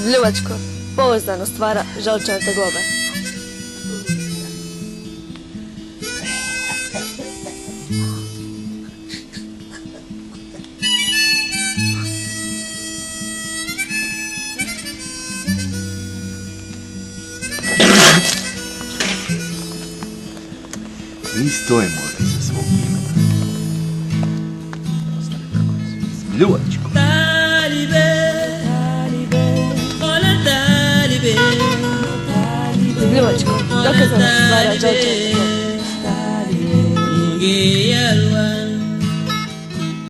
Zbljuvačko, pouzdano stvara žalčane tegobe. Mi stojimo iza svog imena. Zbljuvačko. Zbljuvačko, dokazano stvara žalčane tegobe.